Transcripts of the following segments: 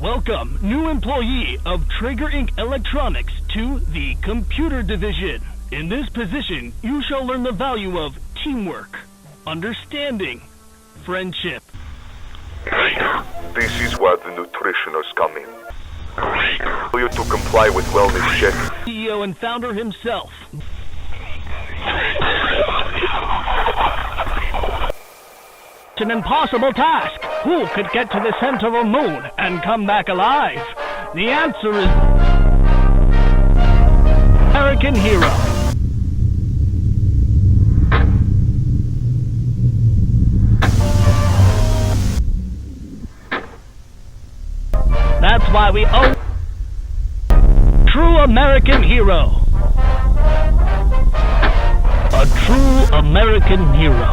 Welcome, new employee of Traeger Inc. Electronics to the Computer Division. In this position, you shall learn the value of teamwork, understanding, friendship. This is where the nutritioners come in. For you to comply with wellness checks. CEO and founder himself. It's an impossible task. Who could get to the center of a moon and come back alive? The answer is American Hero. That's why we owe true American hero. A true American hero.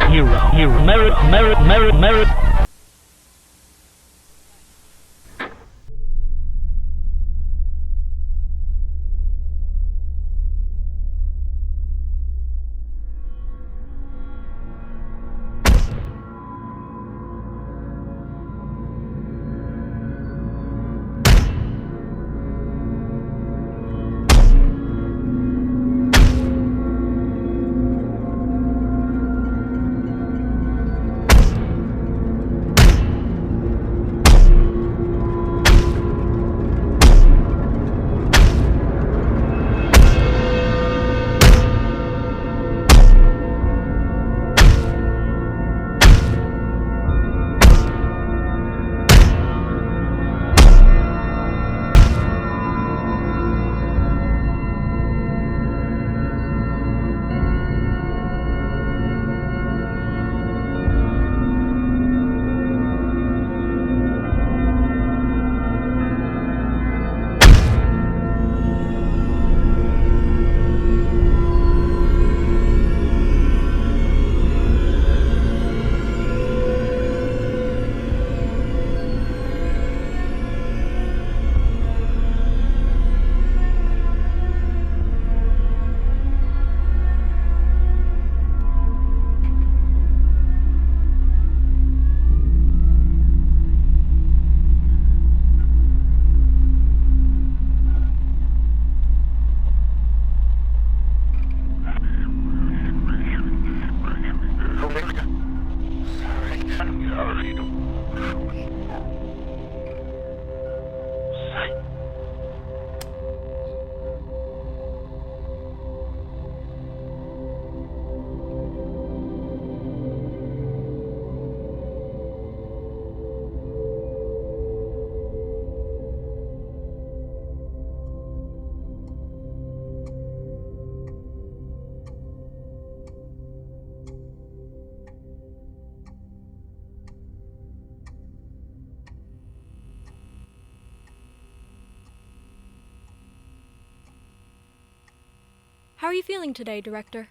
How are you feeling today, Director?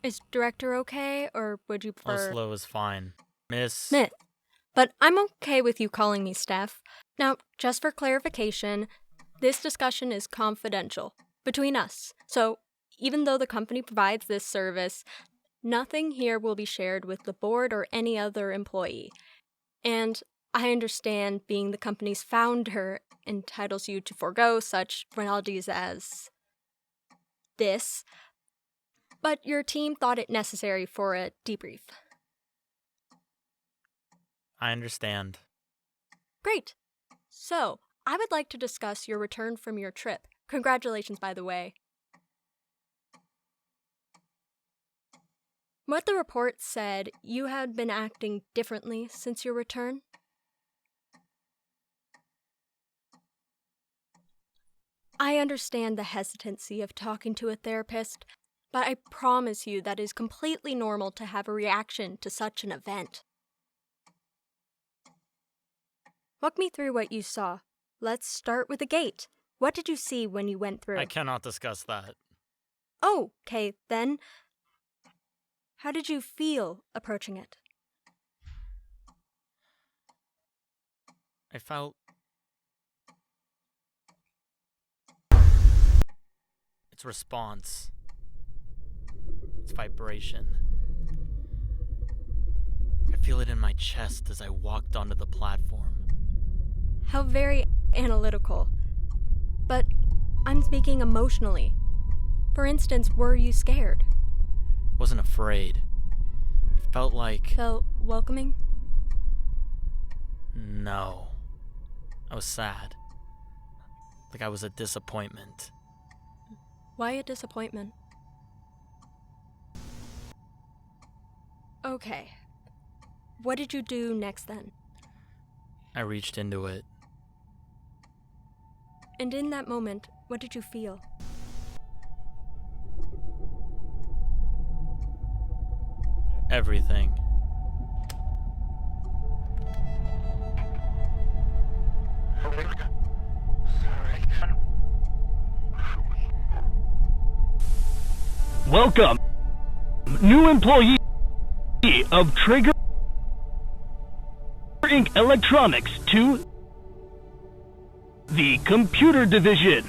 Is Director okay, or would you prefer... Oslo is fine. Miss... Smith. But I'm okay with you calling me Steph. Now, just for clarification, this discussion is confidential, between us. So, even though the company provides this service, nothing here will be shared with the board or any other employee. And I understand being the company's founder entitles you to forego such formalities as this, but your team thought it necessary for a debrief. I understand. Great. So, I would like to discuss your return from your trip. Congratulations, by the way. What the report said, you had been acting differently since your return? I understand the hesitancy of talking to a therapist, but I promise you that it is completely normal to have a reaction to such an event. Walk me through what you saw. Let's start with the gate. What did you see when you went through? I cannot discuss that. Oh, okay, then. How did you feel approaching it? I felt... its response. Its vibration. I feel it in my chest as I walked onto the platform. How very analytical. But I'm speaking emotionally. For instance, were you scared? Wasn't afraid. Felt like... Felt welcoming? No. I was sad. Like I was a disappointment. Why a disappointment? Okay. What did you do next then? I reached into it. And in that moment, what did you feel? Everything. Welcome, new employee of Trigger Inc. Electronics to the computer division.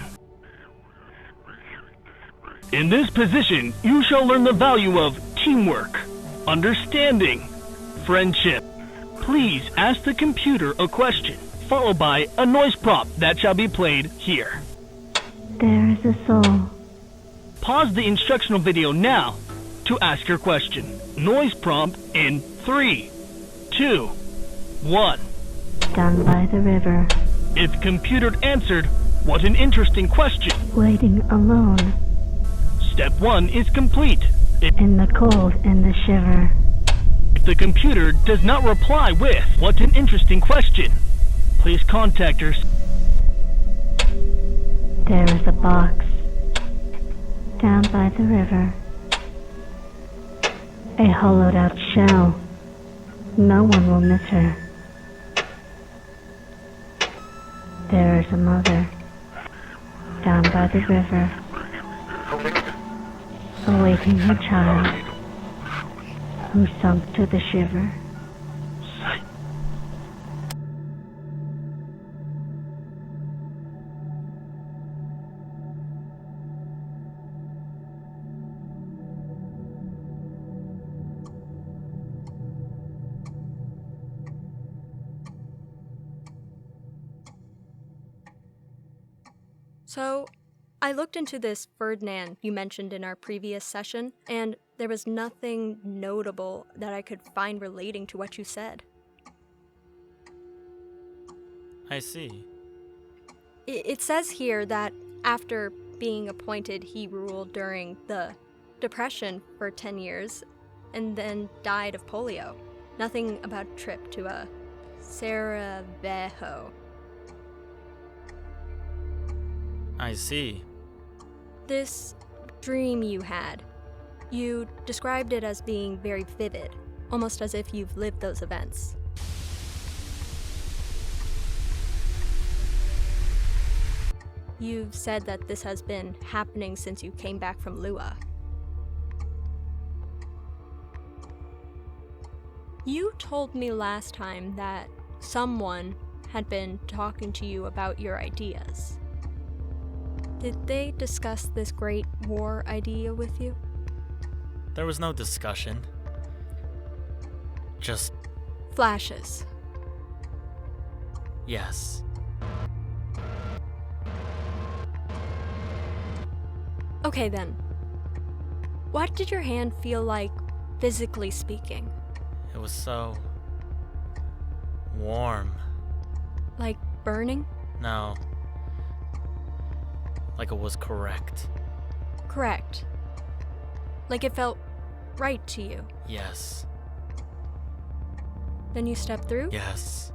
In this position, you shall learn the value of teamwork, understanding, friendship. Please ask the computer a question, followed by a noise prompt that shall be played here. There is a soul. Pause the instructional video now to ask your question. Noise prompt in 3, 2, 1. Down by the river, If computer answered, what an interesting question. waiting alone, Step 1 is complete. in the cold and the shiver. If the computer does not reply with, what an interesting question, please contact us. There is a box. Down by the river. A hollowed out shell. No one will miss her. There is a mother. Down by the river. Awaiting her child. Who sunk to the shiver. So, I looked into this Ferdinand you mentioned in our previous session, and there was nothing notable that I could find relating to what you said. I see. It says here that after being appointed, he ruled during the Depression for 10 years, and then died of polio. Nothing about a trip to a Sarajevo. I see. This dream you had, you described it as being very vivid, almost as if you've lived those events. You've said that this has been happening since you came back from Lua. You told me last time that someone had been talking to you about your ideas. Did they discuss this great war idea with you? There was no discussion. Just Flashes. yes. Okay then. What did your hand feel like, physically speaking? It was so warm. Like burning? No. Like it was correct. Correct. Like it felt right to you. Yes. Then you stepped through? Yes.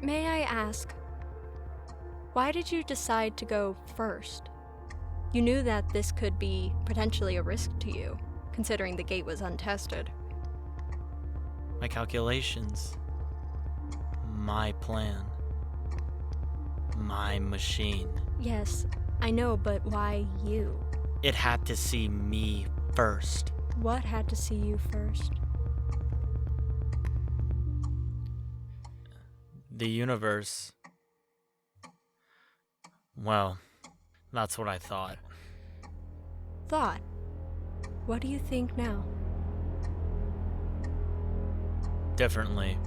May I ask, why did you decide to go first? You knew that this could be potentially a risk to you, considering the gate was untested. My calculations. My plan. My machine. Yes, I know, but why you? It had to see me first. What had to see you first? The universe. Well, that's what I thought. Thought. What do you think now? Differently.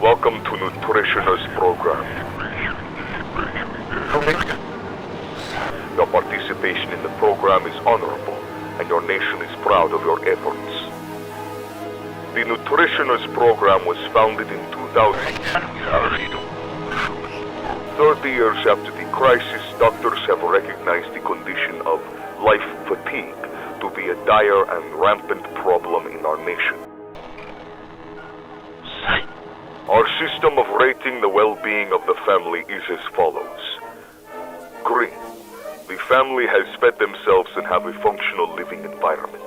Welcome to Nutritioner's program. Your participation in the program is honorable, and your nation is proud of your efforts. The Nutritioner's program was founded in 2000. 30 years after the crisis, doctors have recognized the condition of life fatigue to be a dire and rampant problem in our nation. Our system of rating the well-being of the family is as follows. Green. The family has fed themselves and have a functional living environment.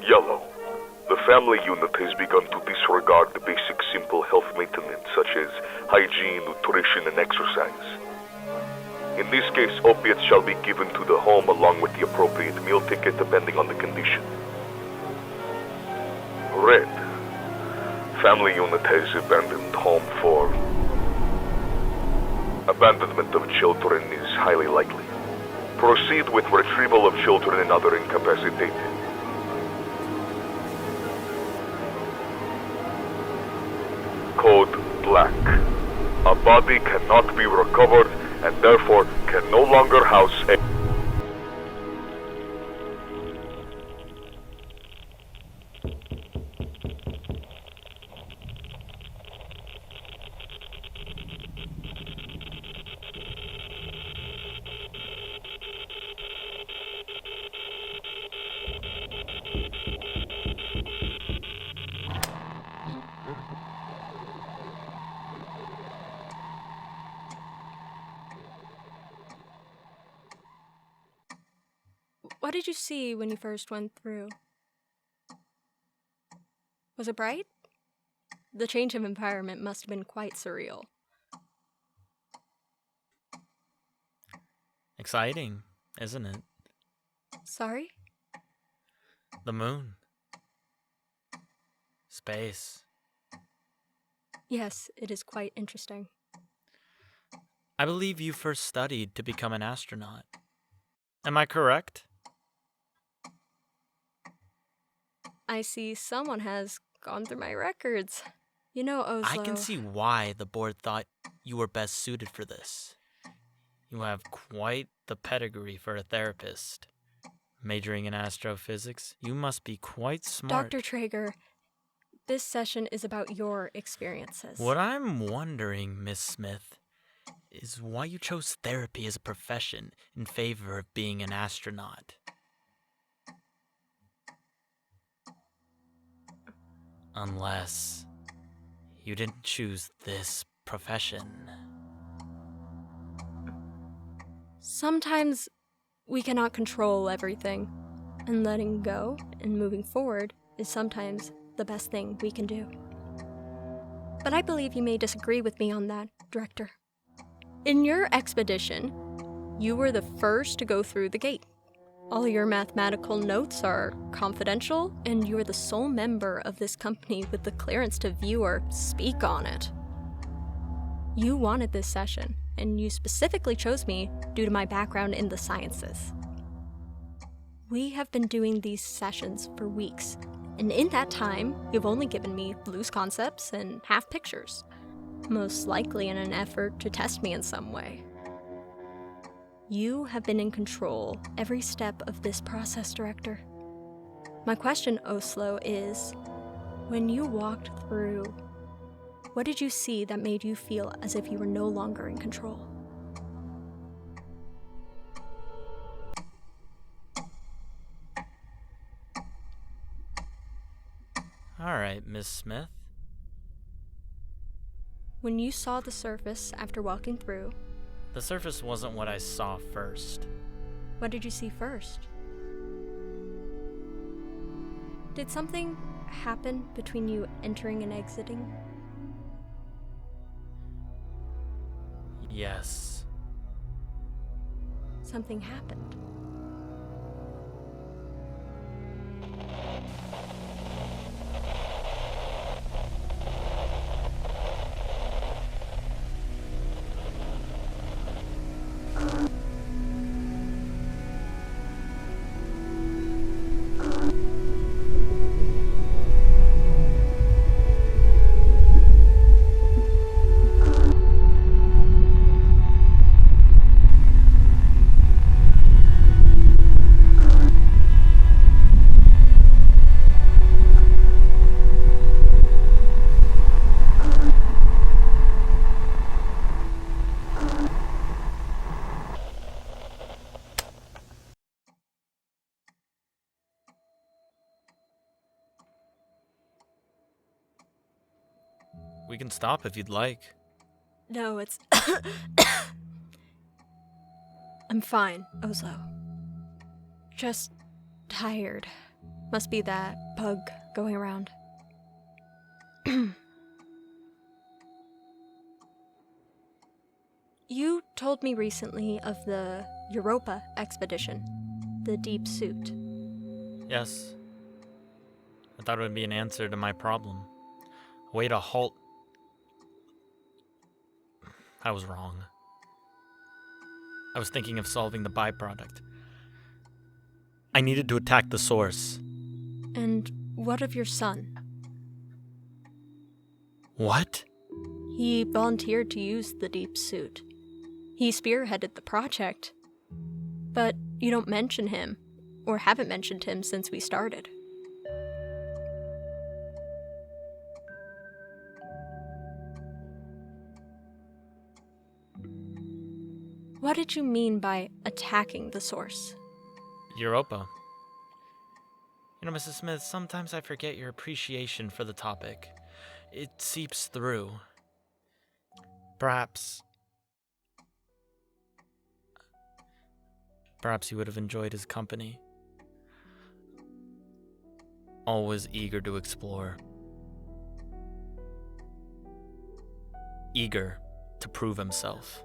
Yellow. The family unit has begun to disregard the basic simple health maintenance such as hygiene, nutrition, and exercise. In this case, opiates shall be given to the home along with the appropriate meal ticket depending on the condition. Red. Family unit has abandoned home for... Abandonment of children is highly likely. Proceed with retrieval of children and other incapacitated. Code Black. A body cannot be recovered and therefore can no longer house a... What did you see when you first went through? Was it bright? The change of environment must have been quite surreal. Exciting, isn't it? Sorry? The moon. Space. Yes, it is quite interesting. I believe you first studied to become an astronaut. Am I correct? I see someone has gone through my records. You know, Oslo... I can see why the board thought you were best suited for this. You have quite the pedigree for a therapist. Majoring in astrophysics, you must be quite smart. Dr. Traeger, this session is about your experiences. What I'm wondering, Miss Smith, is why you chose therapy as a profession in favor of being an astronaut. Unless you didn't choose this profession. Sometimes we cannot control everything, and letting go and moving forward is sometimes the best thing we can do. But I believe you may disagree with me on that, Director. In your expedition, you were the first to go through the gate. All your mathematical notes are confidential, and you are the sole member of this company with the clearance to view or speak on it. You wanted this session, and you specifically chose me due to my background in the sciences. We have been doing these sessions for weeks, and in that time, you've only given me loose concepts and half pictures, most likely in an effort to test me in some way. You have been in control every step of this process, Director. My question, Oslo, is, when you walked through, what did you see that made you feel as if you were no longer in control? All right, Miss Smith. When you saw the surface after walking through, The surface wasn't what I saw first. what did you see first? Did something happen between you entering and exiting? Yes. Something happened. We can stop if you'd like. No, it's... I'm fine, Oslo. Just tired. Must be that bug going around. You told me recently of the Europa expedition, the deep suit. Yes. I thought it would be an answer to my problem. A way to halt... I was wrong. I was thinking of solving the byproduct. I needed to attack the source. And what of your son? What? He volunteered to use the deep suit. He spearheaded the project. But you don't mention him, or haven't mentioned him since we started. What did you mean by attacking the source? Europa. You know, Mrs. Smith, sometimes I forget your appreciation for the topic. It seeps through. Perhaps you would have enjoyed his company. Always eager to explore. Eager to prove himself.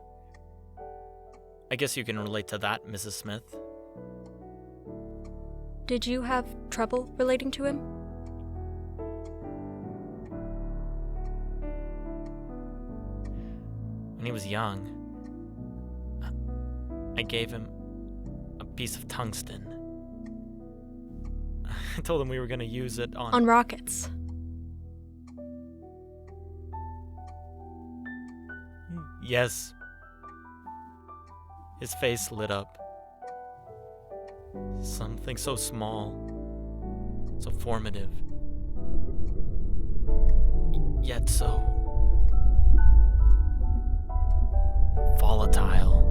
I guess you can relate to that, Mrs. Smith. Did you have trouble relating to him? When he was young, I gave him a piece of tungsten. I told him we were going to use it On rockets. Yes. His face lit up. Something so small, so formative, yet so volatile.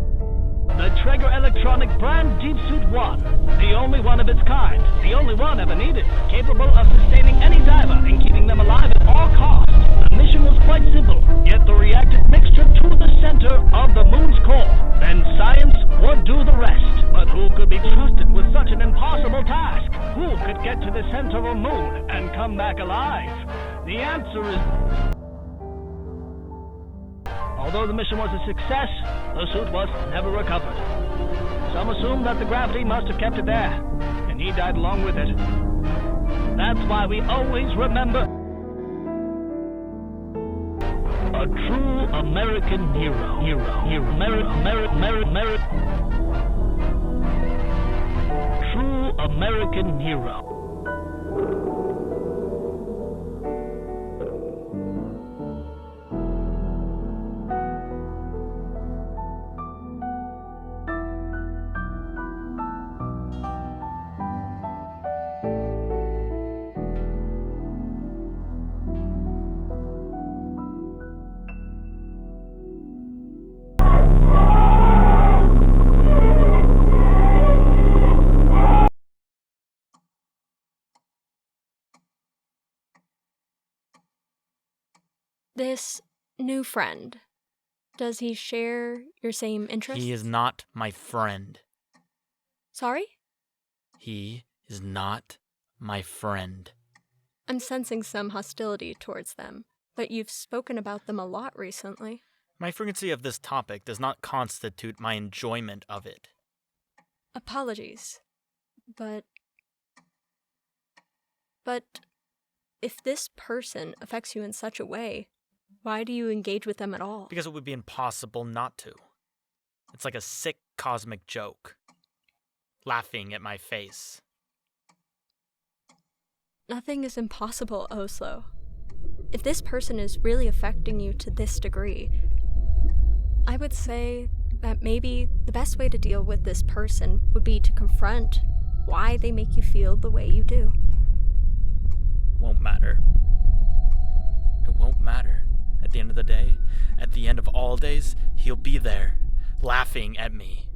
The Traeger Electronic brand Deep Suit 1. The only one of its kind. The only one ever needed. Capable of sustaining any diver and keeping them alive at all costs. The mission was quite simple, get the reactive mixture to the center of the moon's core. Then science would do the rest. But who could be trusted with such an impossible task? Who could get to the center of a moon and come back alive? The answer is... Although the mission was a success, the suit was never recovered. Some assume that the gravity must have kept it there, and he died along with it. That's why we always remember a true American hero. True American hero. This new friend, does he share your same interests? He is not my friend. Sorry? He is not my friend. I'm sensing some hostility towards them, but you've spoken about them a lot recently. My frequency of this topic does not constitute my enjoyment of it. Apologies, but if this person affects you in such a way, why do you engage with them at all? Because it would be impossible not to. It's like a sick cosmic joke. Laughing at my face. Nothing is impossible, Oslo. If this person is really affecting you to this degree, I would say that maybe the best way to deal with this person would be to confront why they make you feel the way you do. Won't matter. It won't matter. At the end of the day, at the end of all days, he'll be there, laughing at me.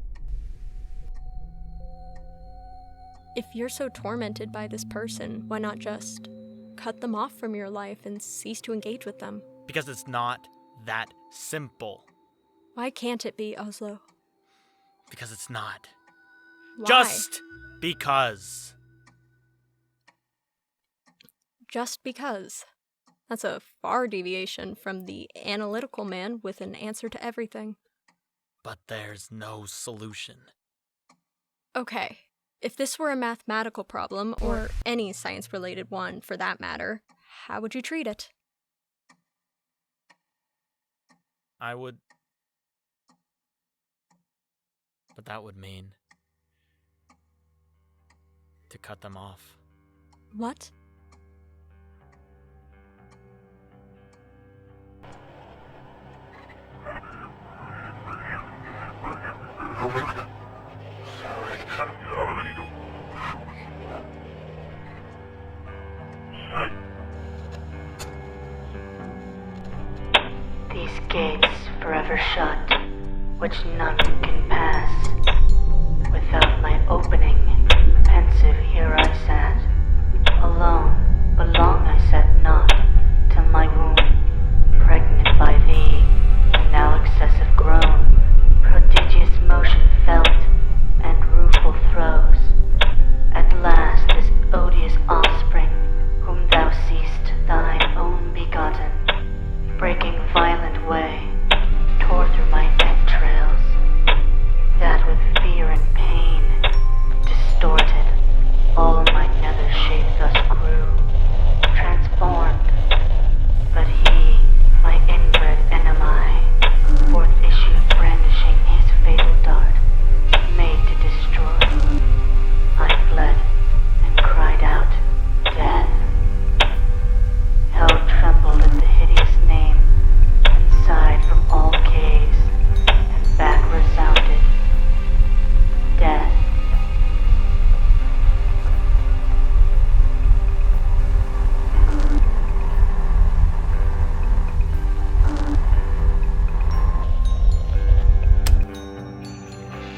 If you're so tormented by this person, why not just cut them off from your life and cease to engage with them? Because it's not that simple. Why can't it be, Oslo? Because it's not. Why? Just because. Just because. That's a far deviation from the analytical man with an answer to everything. But there's no solution. Okay, if this were a mathematical problem, or any science-related one for that matter, how would you treat it? I would... But that would mean... to cut them off. What? These gates forever shut, which none can pass. Without my opening, pensive here I sat, alone, but long I sat not, till my womb, pregnant by thee, and now excessive grown, prodigious motion felt, and rueful throes. At last this odious offspring, whom thou seest thine own begotten, breaking violent way, tore through my entrails, that with fear and pain, distorted, all my nether shape thus grew, transformed. But he, my inbred enemy, forth issued brandishing his fatal dart, made to destroy. I fled and cried out, death. Hell trembled at the hideous name, and sighed from all caves, and back resounded, death.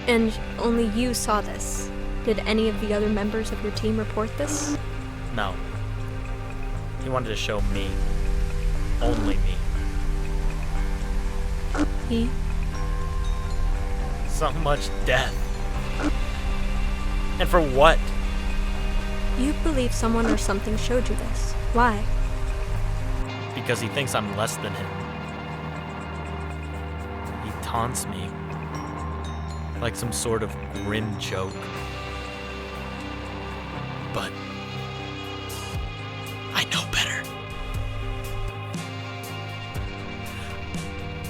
And only you saw this. Did any of the other members of your team report this? No. He wanted to show me. Only me. He? So much death. And for what? You believe someone or something showed you this. Why? Because he thinks I'm less than him. He taunts me like some sort of grim joke. But I know better.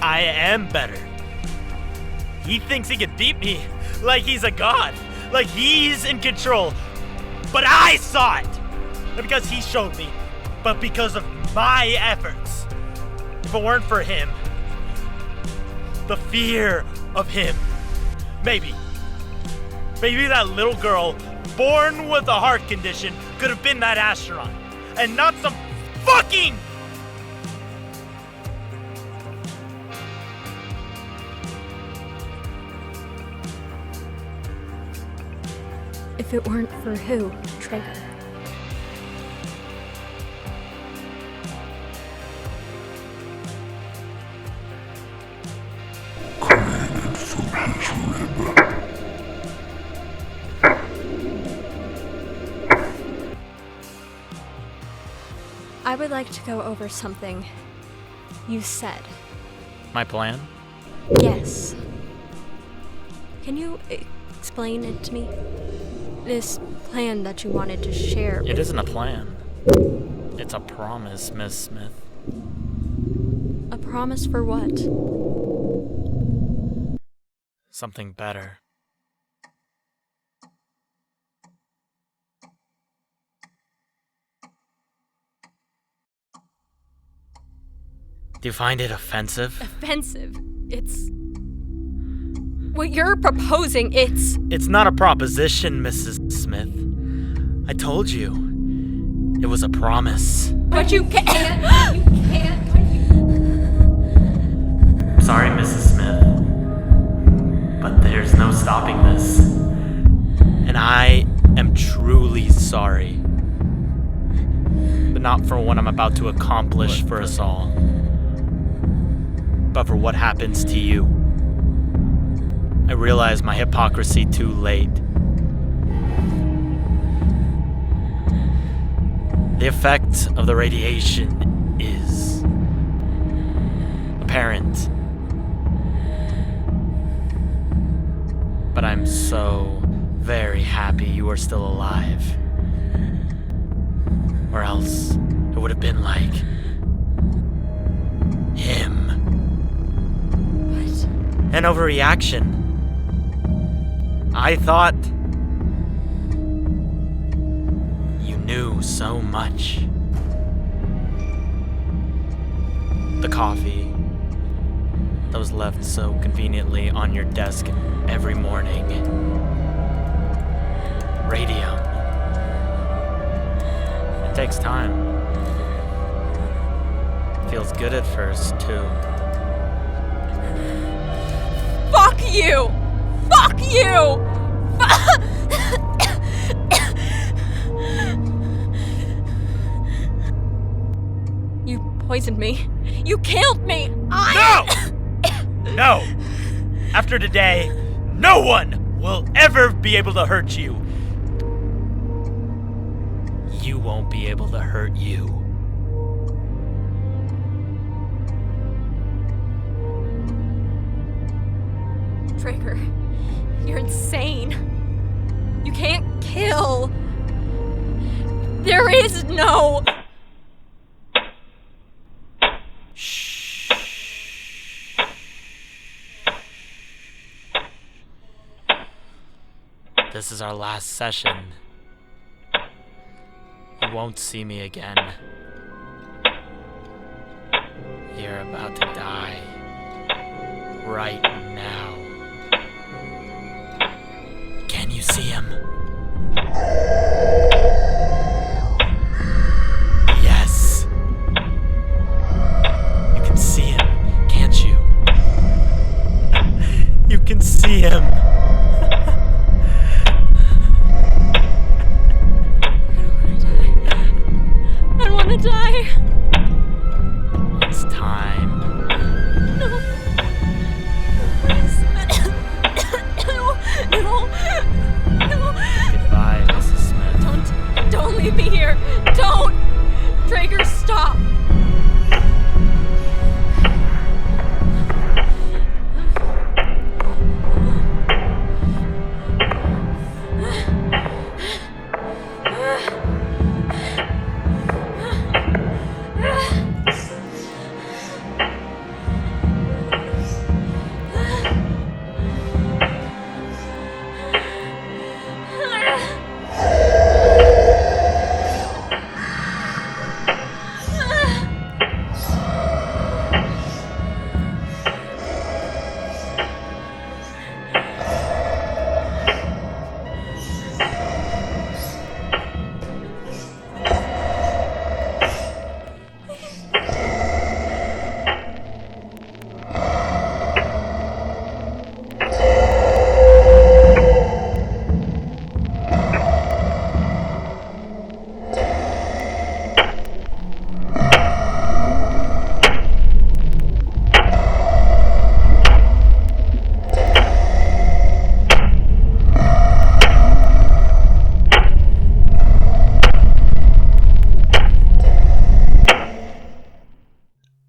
I am better. He thinks he can beat me like he's a god, like he's in control. But I saw it! Not because he showed me, but because of my efforts. If it weren't for him, the fear of him, maybe that little girl born with a heart condition could have been that astronaut, and not some fucking... If it weren't for who, Trigger? I would like to go over something you said. My plan? Yes. Can you explain it to me? This plan that you wanted to share. It isn't a plan. It's a promise, Miss Smith. A promise for what? Something better. Do you find it offensive? Offensive? It's... what you're proposing, It's not a proposition, Mrs. Smith. I told you. It was a promise. But you can't! You can't! Sorry, Mrs. Smith. But there's no stopping this. And I am truly sorry. But not for what I'm about to accomplish for us all. but for what happens to you. I realized my hypocrisy too late. The effect of the radiation is apparent. But I'm so very happy you are still alive. Or else it would have been like him. What? An overreaction. I thought you knew so much. The coffee that was left so conveniently on your desk every morning. Radium. It takes time. Feels good at first, too. Fuck you! Fuck you! You poisoned me. You killed me! No! No! After today, no one will ever be able to hurt you. You won't be able to hurt you. Traeger, you're insane. You can't kill. There is no... Shh. This is our last session. You won't see me again. You're about to die. Right now. Can you see him? Yes. You can see him, can't you? You can see him. I don't want to die. It's time. No. Please. No. Goodbye, Mrs. Smith. Don't leave me here. Don't. Traeger, stop.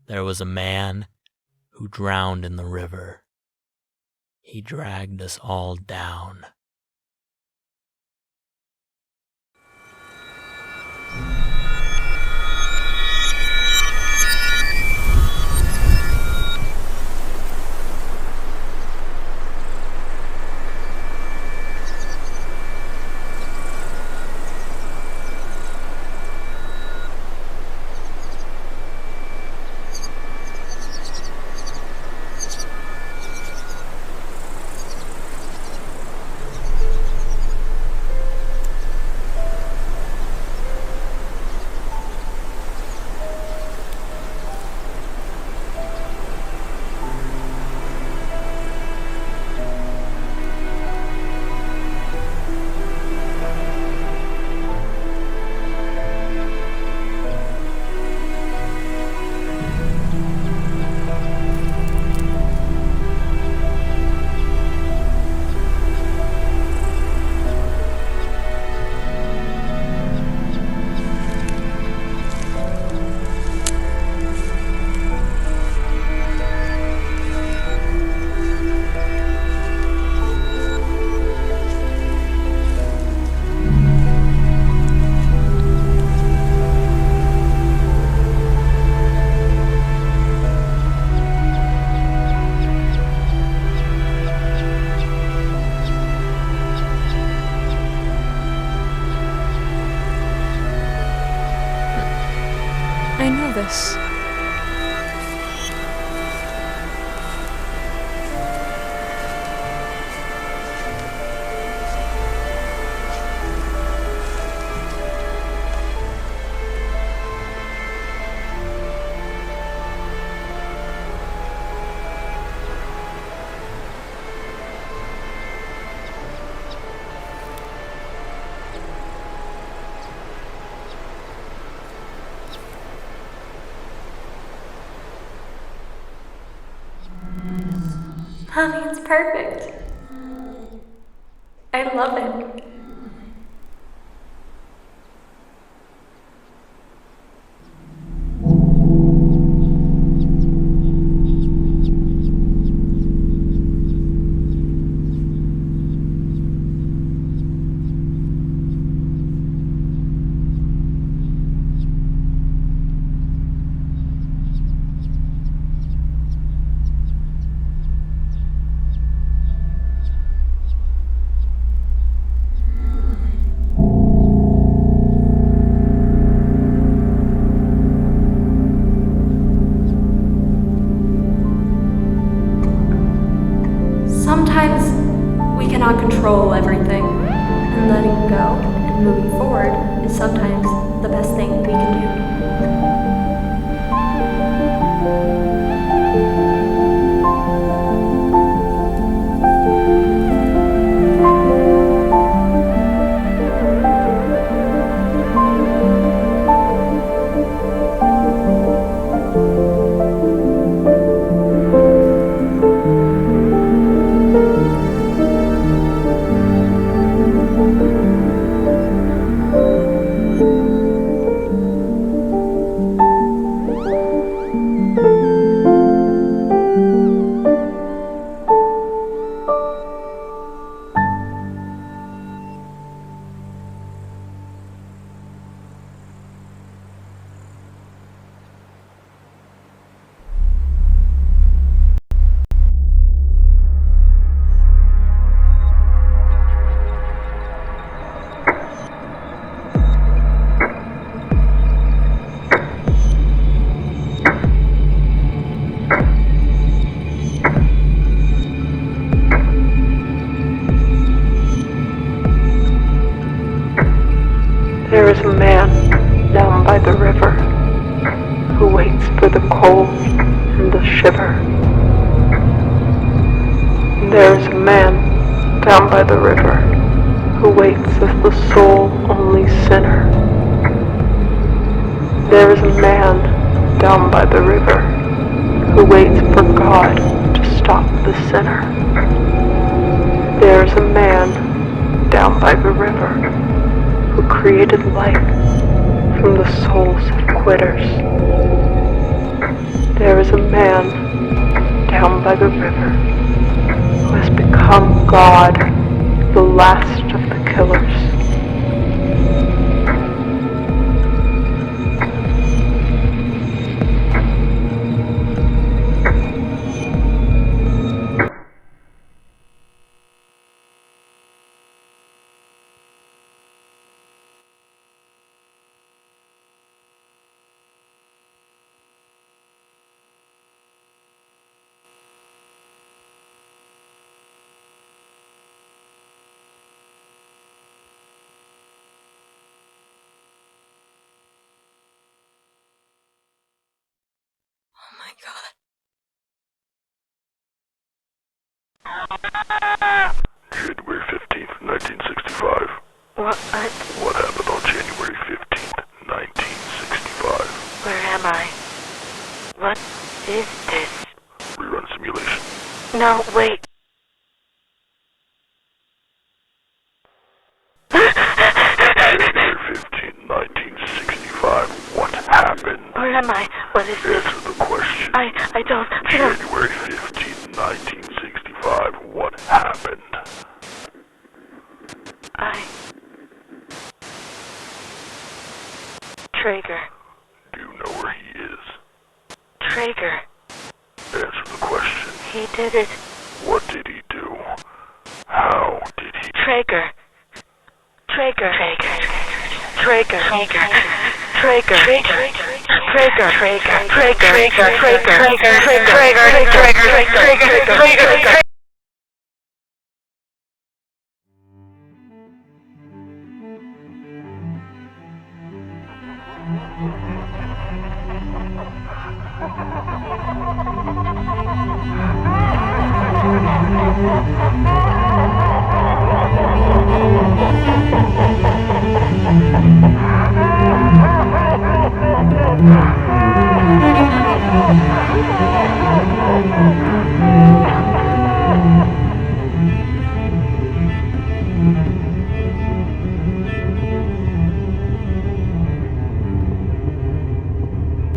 There was a man who drowned in the river. He dragged us all down. this. Mommy, it's perfect. I love it. Sometimes we cannot control everything, and letting go and moving forward is sometimes the best thing we can do. There is a man down by the river who waits for the cold and the shiver. There is a man down by the river who waits as the soul-only sinner. There is a man down by the river who waits for God to stop the sinner. There is a man down by the river who created life from the souls of quitters. There is a man down by the river who has become God, the last of the killers. Oh my god. January 15th, 1965. What happened on January 15th, 1965? Where am I? What is this? Rerun simulation. No, wait. January 15th, 1965. What happened? Where am I? What is this? Answer the question. I don't. January 15th, 1965. What happened? Traeger. Do you know where he is? Traeger. Answer the question. He did it. What did he do? How did he... Traeger. Traeger. Traeger. Traeger. Traeger. Traeger. Traeger.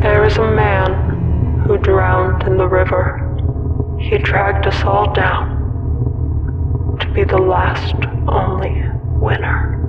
There is a man who drowned in the river. He dragged us all down to be the last only winner.